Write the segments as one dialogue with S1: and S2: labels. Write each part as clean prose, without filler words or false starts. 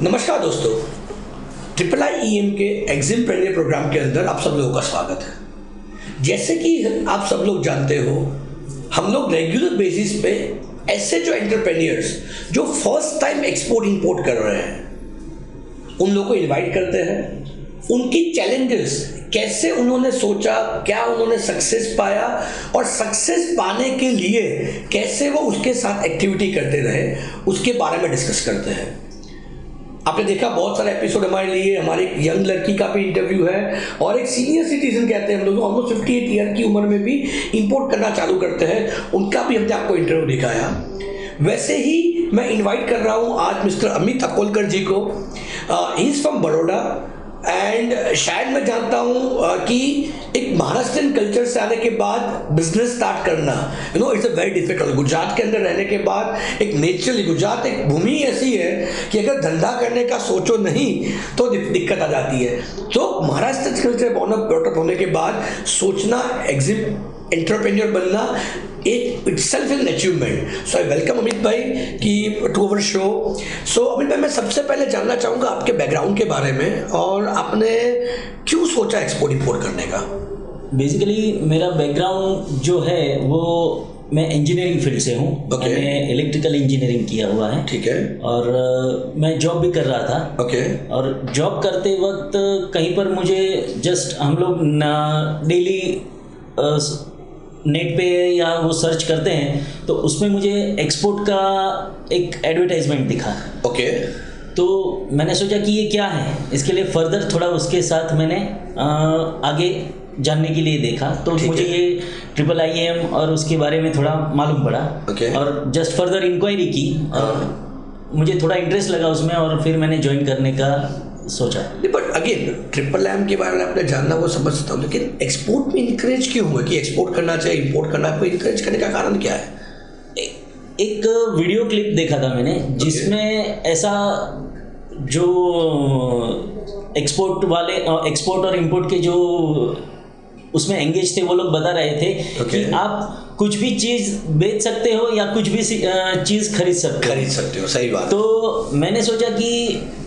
S1: नमस्कार दोस्तों, IIIEM के एग्जिमप्रेन्योर प्रोग्राम के अंदर आप सब लोगों का स्वागत है। जैसे कि आप सब लोग जानते हो, हम लोग रेगुलर बेसिस पे ऐसे जो एंटरप्रेन्योर्स जो फर्स्ट टाइम एक्सपोर्ट इंपोर्ट कर रहे हैं उन लोगों को इनवाइट करते हैं। उनकी चैलेंजेस, कैसे उन्होंने सोचा, क्या उन्होंने सक्सेस पाया और सक्सेस पाने के लिए कैसे वो उसके साथ एक्टिविटी करते रहे, उसके बारे में डिस्कस करते हैं। आपने देखा बहुत सारे एपिसोड हमारे लिए, हमारी एक यंग लड़की का भी इंटरव्यू है और एक सीनियर सिटीजन कहते हैं हम लोग ऑलमोस्ट 58 ईयर की उम्र में भी इंपोर्ट करना चालू करते हैं, उनका भी हमने आपको इंटरव्यू दिखाया। वैसे ही मैं इनवाइट कर रहा हूँ आज मिस्टर अमित अकोलकर जी को। He is from Baroda and शायद मैं जानता हूँ कि एक महाराष्ट्रियन कल्चर से आने के बाद बिजनेस स्टार्ट करना it's a very difficult. Gujarat के अंदर रहने के बाद एक नेचुरली गुजरात एक भूमि ऐसी है कि अगर धंधा करने का सोचो नहीं तो दिक्कत आ जाती है। तो महाराष्ट्र कल्चर बॉर्न होने के बाद सोचना, एंटरप्रेन्योर बनना एक itself an achievement. So I welcome Amit भाई की टू अवर शो। सो अमित भाई, मैं सबसे पहले जानना चाहूँगा आपके बैकग्राउंड के बारे में और आपने क्यों सोचा एक्सपोर्ट इंपोर्ट करने का।
S2: बेसिकली मेरा बैकग्राउंड जो है वो मैं इंजीनियरिंग फील्ड से हूँ। मैंने इलेक्ट्रिकल इंजीनियरिंग किया हुआ है।
S1: ठीक है।
S2: और मैं जॉब भी कर रहा था। और जॉब करते वक्त कहीं पर मुझे जस्ट हम लोग डेली नेट पे या वो सर्च करते हैं तो उसमें मुझे एक्सपोर्ट का एक एडवर्टाइजमेंट दिखा। तो मैंने सोचा कि ये क्या है, इसके लिए फर्दर थोड़ा उसके साथ मैंने आगे जानने के लिए देखा। तो मुझे ये IIIM और उसके बारे में थोड़ा मालूम पड़ा। और जस्ट फर्दर इंक्वायरी की और मुझे थोड़ा इंटरेस्ट लगा उसमें और फिर मैंने ज्वाइन करने का सोचा।
S1: बट अगेन IIIM के बारे में आपने जानना वो समझ सकता हूँ, लेकिन एक्सपोर्ट में इंकरेज क्यों हुआ कि एक्सपोर्ट करना चाहिए, इंपोर्ट करना, आपको इंकरेज करने का कारण क्या है?
S2: एक वीडियो क्लिप देखा था मैंने जिसमें ऐसा जो एक्सपोर्ट और इंपोर्ट के जो उसमें एंगेज थे वो लोग बता रहे थे कि आप कुछ भी चीज़ बेच सकते हो या कुछ भी चीज़ खरीद सकते हो। सही बात। तो मैंने सोचा कि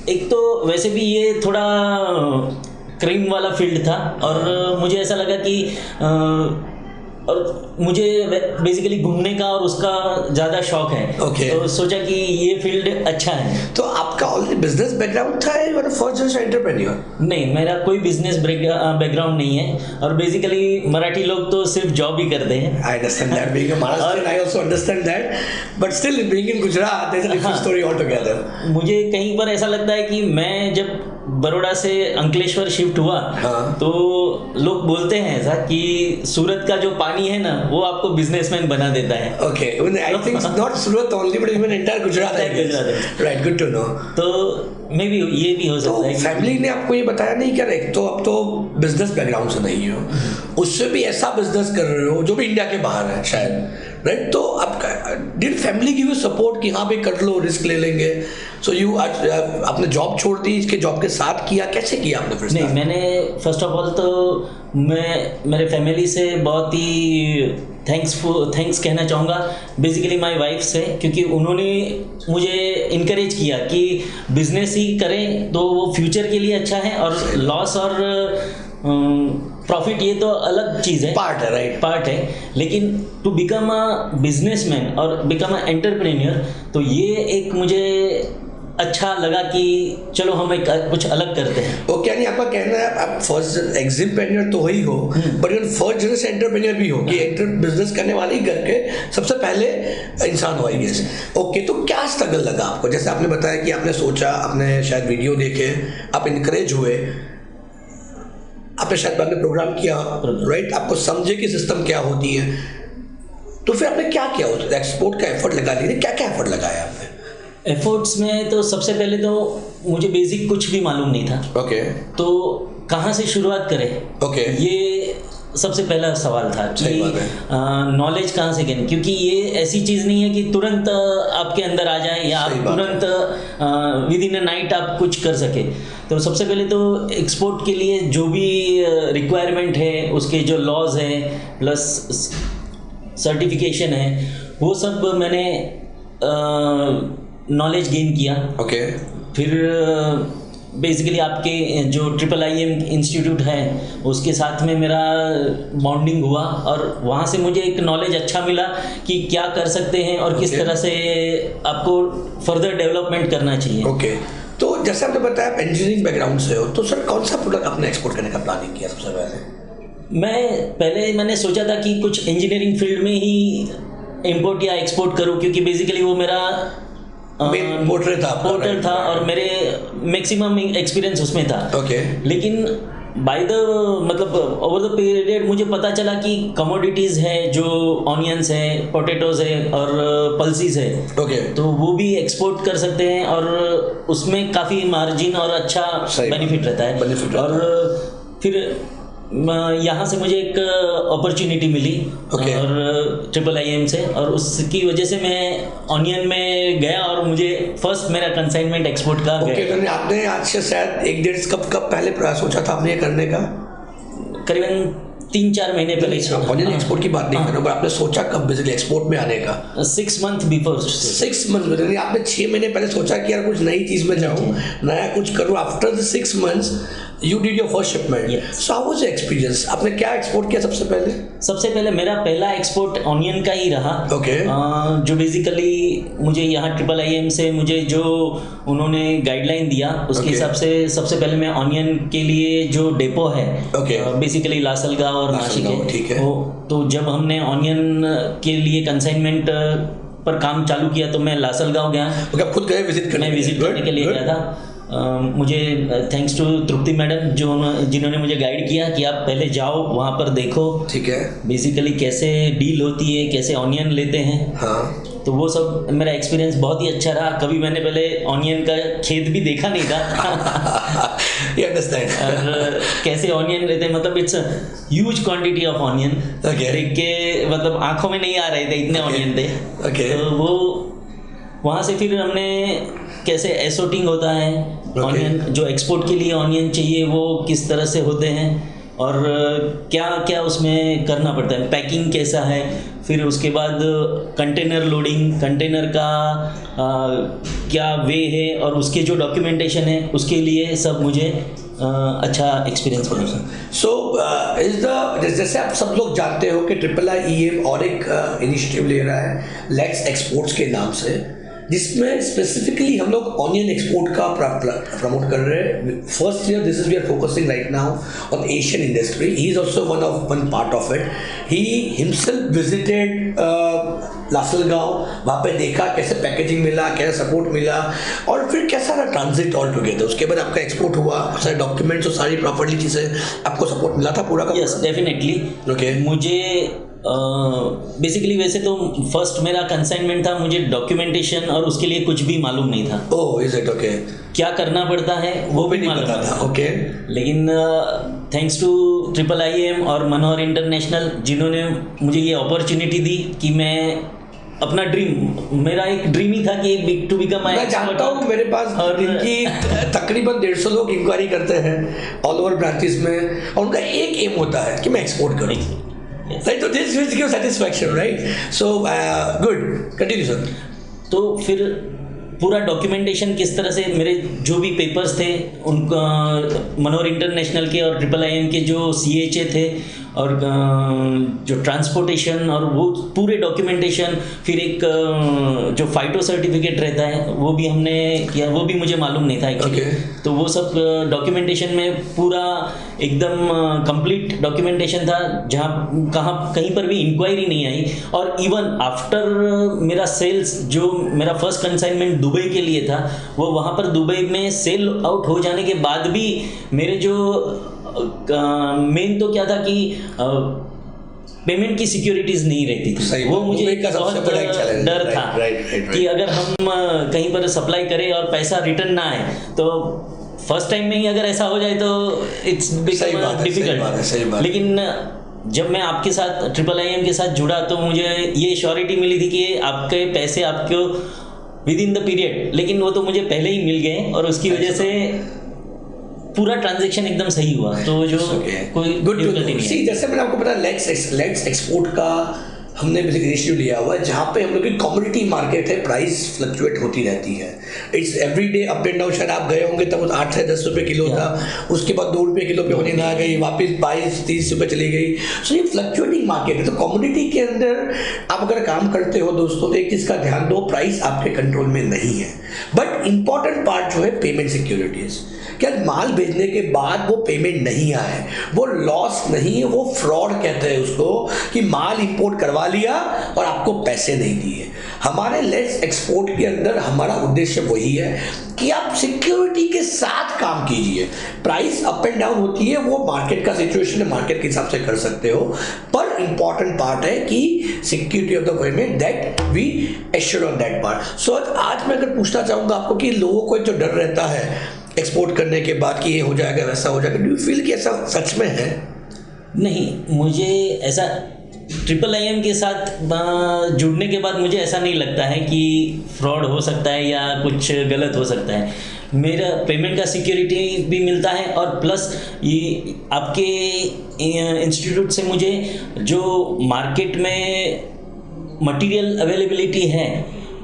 S2: एक तो वैसे भी ये थोड़ा क्राइम वाला फील्ड था और मुझे ऐसा लगा कि और मुझे बेसिकली घूमने का और उसका ज़्यादा शौक है। तो सोचा कि ये फील्ड अच्छा है।
S1: तो आपका ऑलरेडी बिजनेस बैकग्राउंड था या फर्स्ट जनरेशन एंटरप्रेन्योर?
S2: नहीं, मेरा कोई बिजनेस बैकग्राउंड नहीं है और बेसिकली मराठी लोग तो सिर्फ जॉब ही करते हैं।
S1: I understand that, being a Maharashtrian I also understand that, but still being in Gujarat there is a different story all together.
S2: मुझे कहीं पर ऐसा लगता है कि मैं जब बड़ौदा से अंकलेश्वर शिफ्ट हुआ तो लोग बोलते हैं ऐसा कि सूरत का जो पानी है ना वो आपको बिजनेसमैन बना देता है।
S1: I think not Surat only but even entire Gujarat है। Right, good to know.
S2: तो मे बी ये भी हो सकता है।
S1: फैमिली ने आपको ये बताया नहीं क्या? एक तो अब तो बिजनेस बैकग्राउंड से नहीं हो, उससे भी ऐसा बिजनेस कर रहे हो जो भी इंडिया के बाहर है शायद, राइट? तो आपका did family give you support कि हाँ भाई कर लो, रिस्क ले लेंगे? सो आपने जॉब छोड़ दी, इसके जॉब के साथ किया, कैसे किया आपने फिर?
S2: नहीं, मैंने फर्स्ट ऑफ ऑल तो मैं मेरे फैमिली से बहुत ही थैंक्स कहना चाहूँगा बेसिकली माय वाइफ से, क्योंकि उन्होंने मुझे इनकरेज किया कि बिजनेस ही करें तो वो फ्यूचर के लिए अच्छा है और लॉस और प्रॉफिट ये तो अलग चीज़ है,
S1: पार्ट है, राइट,
S2: पार्ट है। लेकिन टू बिकम अ बिजनेसमैन और बिकम अ एंटरप्रेन्योर तो ये एक मुझे अच्छा लगा कि चलो हम एक कुछ अलग करते हैं।
S1: ओके, यानी आपका कहना है आप फर्स्ट एग्जिमप्रेन्योर तो ही हो बट फर्स्ट जनरेशन एंटरप्रेन्योर भी हो कि बिजनेस करने वाले ही घर के सबसे पहले इंसान हो, आई गेस। ओके, तो क्या स्ट्रगल लगा आपको? जैसे आपने बताया कि आपने सोचा, आपने शायद वीडियो देखे, आप इनकरेज हुए, आपने शायद बाद में प्रोग्राम किया, राइट? आपको समझे कि सिस्टम क्या होती है, तो फिर आपने क्या किया? एक्सपोर्ट का एफर्ट लगा दिया, क्या क्या एफर्ट लगाया आपने?
S2: एफर्ट्स में तो सबसे पहले तो मुझे बेसिक कुछ भी मालूम नहीं था। तो कहाँ से शुरुआत करें? ये सबसे पहला सवाल था कि नॉलेज कहाँ से गेन, क्योंकि ये ऐसी चीज़ नहीं है कि तुरंत आपके अंदर आ जाए या आप तुरंत विद इन अ नाइट आप कुछ कर सके। तो सबसे पहले तो एक्सपोर्ट के लिए जो भी रिक्वायरमेंट है, उसके जो लॉज हैं प्लस सर्टिफिकेशन है, वो सब मैंने नॉलेज गेन किया। फिर बेसिकली आपके जो IIIM इंस्टीट्यूट है उसके साथ में मेरा बॉन्डिंग हुआ और वहाँ से मुझे एक नॉलेज अच्छा मिला कि क्या कर सकते हैं और किस तरह से आपको फर्दर डेवलपमेंट करना चाहिए।
S1: ओके तो जैसे आपने बताया आप इंजीनियरिंग बैकग्राउंड से हो, तो सर कौन सा प्रोडक्ट आपने एक्सपोर्ट करने का प्लानिंग किया सबसे पहले?
S2: मैंने सोचा था कि कुछ इंजीनियरिंग फील्ड में ही इम्पोर्ट या एक्सपोर्ट करूँ, क्योंकि बेसिकली वो मेरा
S1: पोर्टल था
S2: और मेरे मैक्सिमम एक्सपीरियंस उसमें था।
S1: ओके
S2: लेकिन बाय द मतलब ओवर द पीरियड मुझे पता चला कि कमोडिटीज़ है, जो ऑनियंस है, पोटैटोज है और पल्सीज है।
S1: ओके
S2: तो वो भी एक्सपोर्ट कर सकते हैं और उसमें काफ़ी मार्जिन और अच्छा बेनिफिट रहता है। और फिर यहाँ से मुझे एक अपॉर्चुनिटी मिली और IIIM से, और उसकी वजह से मैं ऑनियन में गया और मुझे फर्स्ट मेरा कंसाइनमेंट एक्सपोर्ट का गया।
S1: तो आपने आज से शायद 1-1.5 कब पहले सोचा था आपने ये करने का?
S2: करीबन 3-4 महीने पहले।
S1: ऑनियन एक्सपोर्ट की बात नहीं कर रहा हूँ, आपने सोचा कब बेसिकली एक्सपोर्ट में आने का?
S2: 6 मंथ बिफोर।
S1: 6 मंथ में आपने 6 महीने पहले सोचा कि यार कुछ नई चीज़ में जाऊँ, नया कुछ करूँ। After the 6 months you did your first shipment. So how was the experience? आपने क्या एक्सपोर्ट किया सबसे पहले?
S2: मेरा पहला एक्सपोर्ट ऑनियन का ही रहा। जो बेसिकली मुझे यहाँ IIIM से मुझे जो उन्होंने गाइडलाइन दिया उसके हिसाब से सबसे पहले मैं ऑनियन के लिए जो डेपो है बेसिकली लासलगांव और नासिक है,
S1: ठीक है।
S2: तो जब हमने ऑनियन के लिए कंसाइनमेंट पर काम चालू किया तो मैं लासलगांव गया।
S1: आप खुद गए विजिट करने
S2: के लिए गया था। मुझे थैंक्स टू तृप्ति मैडम जिन्होंने मुझे गाइड किया कि आप पहले जाओ वहाँ पर देखो,
S1: ठीक है,
S2: बेसिकली कैसे डील होती है, कैसे ऑनियन लेते हैं।
S1: हाँ।
S2: तो वो सब मेरा एक्सपीरियंस बहुत ही अच्छा रहा। कभी मैंने पहले ऑनियन का खेत भी देखा नहीं था।
S1: You understand?
S2: और कैसे ऑनियन लेते हैं, मतलब it's huge quantity of onion देख के मतलब आंखों में नहीं आ रहे थे, इतने ऑनियन थे। तो वो वहाँ से फिर हमने कैसे एसोटिंग होता है ऑनियन, जो एक्सपोर्ट के लिए ऑनियन चाहिए वो किस तरह से होते हैं और क्या क्या उसमें करना पड़ता है, पैकिंग कैसा है, फिर उसके बाद कंटेनर लोडिंग, कंटेनर का क्या वे है और उसके जो डॉक्यूमेंटेशन है उसके लिए सब मुझे अच्छा एक्सपीरियंस बना।
S1: जैसे आप सब लोग जानते हो कि IIIM और एक इनिशिएटिव ले रहा है लेट्स एक्सपोर्ट्स के नाम से, जिसमें स्पेसिफिकली हम लोग ऑनियन एक्सपोर्ट का प्रमोट कर रहे हैं। First year this is we are focusing right now on Asian industry. He is also one part of it. He himself visited Lasalgaon, वहाँ पे देखा कैसे पैकेजिंग मिला, कैसे सपोर्ट मिला और फिर कैसा रहा ट्रांजिट ऑल टुगेदर। उसके बाद आपका एक्सपोर्ट हुआ, सारे डॉक्यूमेंट्स और सारी प्रॉपर्ली चीज़ें आपको सपोर्ट मिला था पूरा का?
S2: Yes definitely.
S1: ओके
S2: मुझे बेसिकली वैसे तो फर्स्ट मेरा कंसाइनमेंट था, मुझे डॉक्यूमेंटेशन और उसके लिए कुछ भी मालूम नहीं था।
S1: Oh is it? ओके।
S2: क्या करना पड़ता है वो भी नहीं पता था।
S1: ओके।
S2: लेकिन थैंक्स टू IIIM और मनोहर इंटरनेशनल जिन्होंने मुझे ये अपॉर्चुनिटी दी कि मैं अपना मेरा एक ड्रीम ही था कि टू बिकम।
S1: मैं जानता हूँ मेरे पास इनकी तकरीबन 150 लोग इंक्वायरी करते हैं ऑल ओवर ब्रांचेस में और उनका एक एम होता है कि मैं एक्सपोर्ट करूँ। Right, so this will give satisfaction, right? So good. Continue, sir.
S2: तो फिर पूरा डॉक्यूमेंटेशन किस तरह से मेरे जो भी पेपर्स थे उनका मनोहर इंटरनेशनल के और IIIM के जो CHA थे और जो ट्रांसपोर्टेशन और वो पूरे डॉक्यूमेंटेशन, फिर एक जो फाइटो सर्टिफिकेट रहता है वो भी हमने किया, वो भी मुझे मालूम नहीं था एक्चुअली। तो वो सब डॉक्यूमेंटेशन में पूरा एकदम कंप्लीट डॉक्यूमेंटेशन था, जहाँ कहीं पर भी इंक्वायरी नहीं आई। और इवन आफ्टर मेरा सेल्स, जो मेरा फर्स्ट कंसाइनमेंट दुबई के लिए था, वो वहाँ पर दुबई में सेल आउट हो जाने के बाद भी मेरे जो मेन तो क्या था कि पेमेंट की सिक्योरिटीज नहीं रहती थी। वो मुझे एक बहुत डर था कि अगर हम कहीं पर सप्लाई करें और पैसा रिटर्न ना आए तो फर्स्ट टाइम में ही अगर ऐसा हो जाए तो इट्स डिफिकल्ट। लेकिन जब मैं आपके साथ IIIM के साथ जुड़ा तो मुझे ये श्योरिटी मिली थी कि आपके पैसे आपको विद इन द पीरियड, लेकिन वो तो मुझे पहले ही मिल गए और उसकी वजह से पूरा ट्रांजैक्शन एकदम सही हुआ। तो जो कोई
S1: गुड नहीं। जैसे मैंने आपको पता लेट्स एक्सपोर्ट का हमने इनिशिएटिव लिया हुआ है जहाँ पे हम लोग की कमोडिटी मार्केट है, प्राइस फ्लक्चुएट होती रहती है, it's every day up and down. शायद आप गए होंगे तब 8 से 10 रुपये किलो था, उसके बाद 2 रुपये किलो पे होने ना गई, वापस 22-30 रुपये चली गई। सो ये फ्लक्चुएटिंग मार्केट है। तो कमोडिटी के अंदर आप अगर काम करते हो दोस्तों, तो एक चीज़ का ध्यान दो, प्राइस आपके कंट्रोल में नहीं है, बट इंपॉर्टेंट पार्ट जो है पेमेंट सिक्योरिटीज। क्या माल भेजने के बाद वो पेमेंट नहीं आए, वो लॉस नहीं है, वो फ्रॉड कहते हैं उसको, कि माल इंपोर्ट करवा लिया और आपको पैसे नहीं दिए। हमारे लेट्स एक्सपोर्ट के अंदर हमारा उद्देश्य वही है कि आप सिक्योरिटी के साथ काम कीजिए। प्राइस अप एंड डाउन होती है, वो मार्केट का सिचुएशन है, मार्केट के हिसाब से कर सकते हो, पर इंपॉर्टेंट पार्ट है कि security of the payment that we assure on that part. So आज मैं अगर पूछना चाहूँगा आपको कि लोगों को जो डर रहता है एक्सपोर्ट करने के बाद कि ये हो जाएगा वैसा हो जाएगा, डू यू फील कि ऐसा सच में है?
S2: नहीं, मुझे ऐसा IIIM के साथ जुड़ने के बाद मुझे ऐसा नहीं लगता है कि फ्रॉड हो सकता है या कुछ गलत हो सकता है। मेरा पेमेंट का सिक्योरिटी भी मिलता है और प्लस ये आपके इंस्टीट्यूट से मुझे जो मार्केट में मटेरियल अवेलेबिलिटी है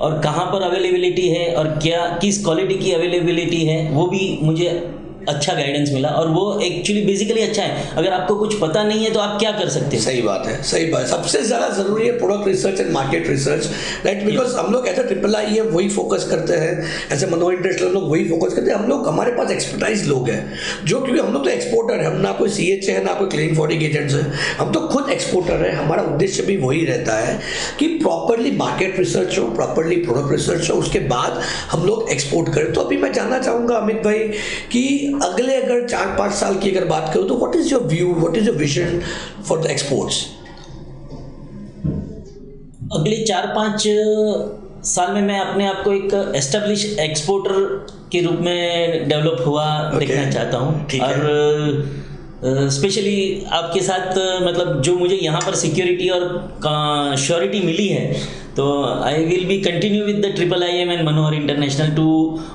S2: और कहाँ पर अवेलेबिलिटी है और क्या किस क्वालिटी की अवेलेबिलिटी है, वो भी मुझे अच्छा गाइडेंस मिला। और वो एक्चुअली बेसिकली अच्छा है। अगर आपको कुछ पता नहीं है तो आप क्या कर सकते हैं?
S1: सही बात है, सही बात है। सबसे ज़्यादा ज़रूरी है product research and market research, right? Because हम लोग ऐसा IIIM वही फोकस करते हैं, ऐसे मनोहर इंटरनेशनल लोग वही फोकस करते हैं। हम लोग, हमारे पास एक्सपर्टाइज लोग हैं जो, क्योंकि हम लोग तो एक्सपोर्टर है, हम ना कोई CH है ना कोई क्लीन फॉर्डिंग एजेंट्स है, हम तो खुद एक्सपोर्टर है। हमारा उद्देश्य भी वही रहता है कि प्रॉपरली मार्केट रिसर्च हो, प्रॉपरली प्रोडक्ट रिसर्च हो, उसके बाद हम लोग एक्सपोर्ट करें। तो अभी मैं जानना चाहूँगा अमित भाई कि अगले अगर 4-5 साल की अगर बात करूं तो what is your view, what is your vision for the exports?
S2: अगले 4-5 साल में मैं अपने आप को एक एस्टेब्लिश एक्सपोर्टर के रूप में डेवलप हुआ देखना चाहता हूं। और स्पेशली आपके साथ मतलब जो मुझे यहाँ पर सिक्योरिटी और श्योरिटी मिली है, तो I will be continue with the IIIM and Manohar international to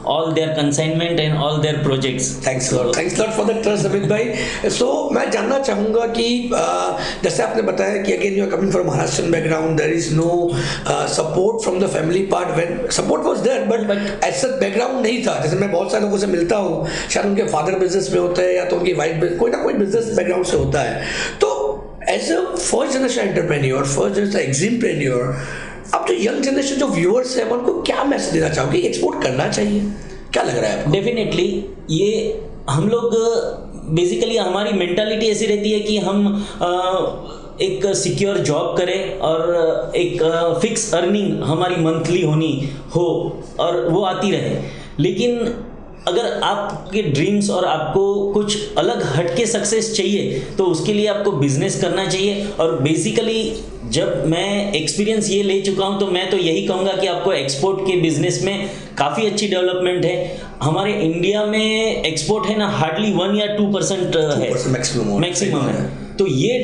S2: all their consignment and all their projects.
S1: Thanks lot for the trust Amit भाई। सो मैं जानना चाहूँगा कि जैसे आपने बताया कि again you are coming from Maharashtrian background, there is no support from the family part, when support was there but ऐसा बैकग्राउंड नहीं था। जैसे मैं बहुत सारे लोगों से मिलता हूँ, शायद उनके फादर बिजनेस में होते हैं या तो उनकी वाइफ कोई ना कोई बिजनेस बैकग्राउंड से होता है। तो as a first generation entrepreneur, first generation entrepreneur, अब जो यंग जनरेशन जो व्यूअर्स हैं उनको क्या मैसेज देना चाहोगे? एक्सपोर्ट करना चाहिए, क्या लग रहा है आपको?
S2: डेफिनेटली ये हम लोग बेसिकली हमारी मेंटालिटी ऐसी रहती है कि हम एक सिक्योर जॉब करें और एक फिक्स अर्निंग हमारी मंथली होनी हो और वो आती रहे। लेकिन अगर आपके ड्रीम्स और आपको कुछ अलग हटके सक्सेस चाहिए तो उसके लिए आपको बिजनेस करना चाहिए। और बेसिकली जब मैं एक्सपीरियंस ये ले चुका हूँ तो मैं तो यही कहूँगा कि आपको एक्सपोर्ट के बिजनेस में काफ़ी अच्छी डेवलपमेंट है। हमारे इंडिया में एक्सपोर्ट है ना हार्डली 1 या 2% है, मैक्सिमम है। तो ये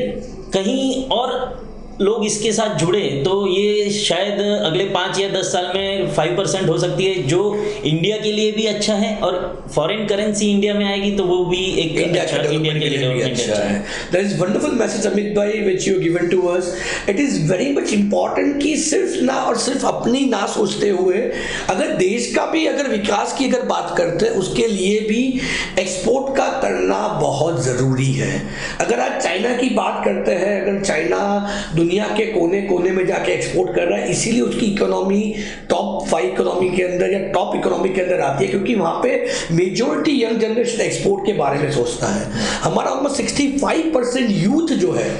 S2: कहीं और लोग इसके साथ जुड़े तो ये शायद अगले 5 या 10 साल में 5% हो सकती है, जो इंडिया के लिए भी अच्छा है। और फॉरेन करेंसी इंडिया में आएगी तो वो भी एक
S1: इंडिया के लिए भी अच्छा है। That is wonderful message Amit भाई which you given to us. It is very much important कि सिर्फ ना और सिर्फ अपनी ना सोचते हुए अगर देश का भी अगर विकास की अगर बात करते हैं उसके लिए भी एक्सपोर्ट का करना बहुत ज़रूरी है। अगर आज चाइना की बात करते हैं, अगर चाइना दुनिया के कोने कोने में जाके एक्सपोर्ट कर रहा है, इसीलिए उसकी इकोनॉमी टॉप 5 इकोनॉमी के अंदर या टॉप इकोनॉमी के अंदर आती है, क्योंकि वहाँ पे मेजॉरिटी यंग जनरेशन एक्सपोर्ट के बारे में सोचता है। हमारा ऑलमोस्ट 65% यूथ जो है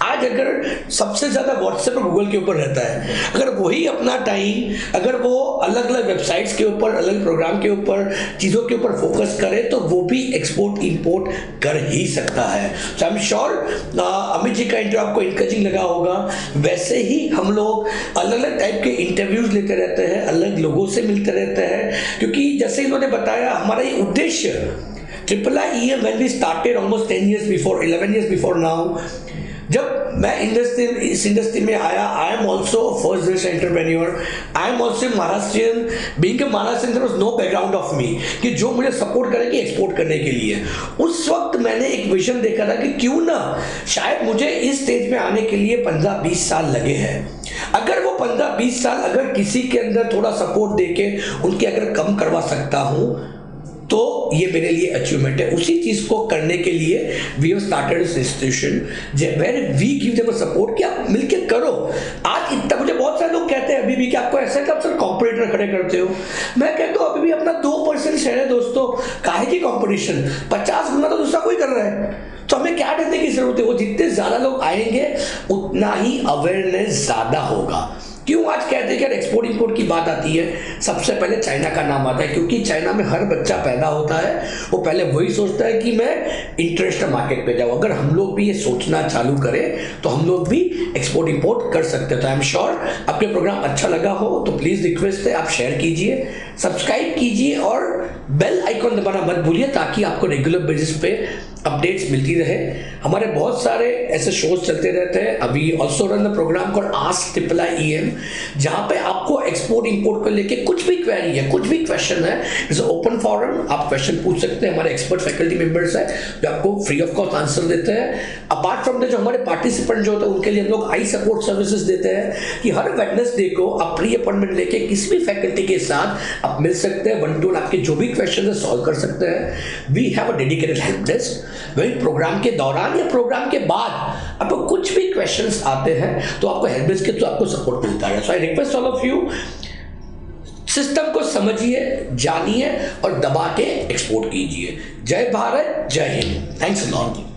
S1: आज अगर सबसे ज़्यादा व्हाट्सएप और गूगल के ऊपर रहता है, अगर वही अपना टाइम अगर वो अलग अलग वेबसाइट्स के ऊपर, अलग प्रोग्राम के ऊपर, चीज़ों के ऊपर फोकस करे तो वो भी एक्सपोर्ट इंपोर्ट कर ही सकता है। So I am sure Amit ji का इंटरव्यू आपको इंकरेजिंग लगा होगा। वैसे ही हम लोग अलग अलग टाइप के इंटरव्यूज लेते रहते हैं, अलग लोगों से मिलते रहते हैं, क्योंकि जैसे इन्होंने बताया हमारा ये उद्देश्य IIIM when we started almost 10 years before, 11 years before now, जब मैं इस इंडस्ट्री में आया, I am also first generation entrepreneur, I am also Maharashtrian, being a Maharashtrian there was no background of me कि जो मुझे सपोर्ट करेंगे एक्सपोर्ट करने के लिए। उस वक्त मैंने एक विजन देखा था कि क्यों ना शायद मुझे इस स्टेज में आने के लिए 15-20 साल लगे हैं। अगर वो 15-20 साल अगर किसी के अंदर थोड़ा सपोर्ट देके उनके अगर कम करवा सकता हूं तो ये मेरे लिए अचीवमेंट है। उसी चीज को करने के लिए we have started this institution where we give them support कि आप मिलके करो। आज इतना मुझे बहुत सारे लोग कहते हैं अभी भी कि आपको ऐसा है सर कॉम्पिटिटर खड़े करते हो। मैं कहता हूँ अभी भी अपना 2% शेयर है दोस्तों, काहे की कॉम्पिटिशन, 50 गुना तो दूसरा कोई कर रहा है, तो हमें क्या डरने की जरूरत है। वो जितने ज्यादा लोग आएंगे उतना ही अवेयरनेस ज्यादा होगा। क्यों आज कहते हैं कि एक्सपोर्ट इंपोर्ट की बात आती है, सबसे पहले चाइना का नाम आता है, क्योंकि चाइना में हर बच्चा पैदा होता है वो पहले वही सोचता है कि मैं इंटरनेशनल मार्केट पे जाऊँ। अगर हम लोग भी ये सोचना चालू करें तो हम लोग भी एक्सपोर्ट इंपोर्ट कर सकते हैं। तो आई एम श्योर आपके प्रोग्राम अच्छा लगा हो तो प्लीज़ रिक्वेस्ट है आप शेयर कीजिए, सब्सक्राइब कीजिए और बेल आइकॉन दबाना मत भूलिए ताकि आपको रेगुलर बेसिस पे अपडेट्स मिलती रहे। हमारे बहुत सारे ऐसे शोज चलते रहते हैं। अभी also run the programme called ask IIIEM, जहाँ पे आपको एक्सपोर्ट इंपोर्ट को लेके कुछ भी क्वेरी है, कुछ भी क्वेश्चन है, इट्स ओपन फॉरम, आप क्वेश्चन पूछ सकते हैं। हमारे एक्सपर्ट फैकल्टी मेंबर्स है जो आपको फ्री ऑफ कॉस्ट आंसर देते हैं। अपार्ट फ्रॉम द जो हमारे पार्टिसिपेंट जो होते हैं उनके लिए हम लोग आई सपोर्ट सर्विसेज देते हैं कि हर वेडनेसडे को आप प्री अपॉइंटमेंट लेके किसी भी फैकल्टी के साथ आप मिल सकते हैं, 1-2 आपके जो भी क्वेश्चन है सॉल्व कर सकते हैं। We have a dedicated help desk. वही प्रोग्राम के दौरान या प्रोग्राम के बाद आपको कुछ भी क्वेश्चंस आते हैं तो आपको हेल्प डेस्क के तो आपको सपोर्ट मिलता है। So I request all of you, system को समझिए, जानिए और दबा के एक्सपोर्ट कीजिए। जय भारत, जय हिंद। Thanks a lot.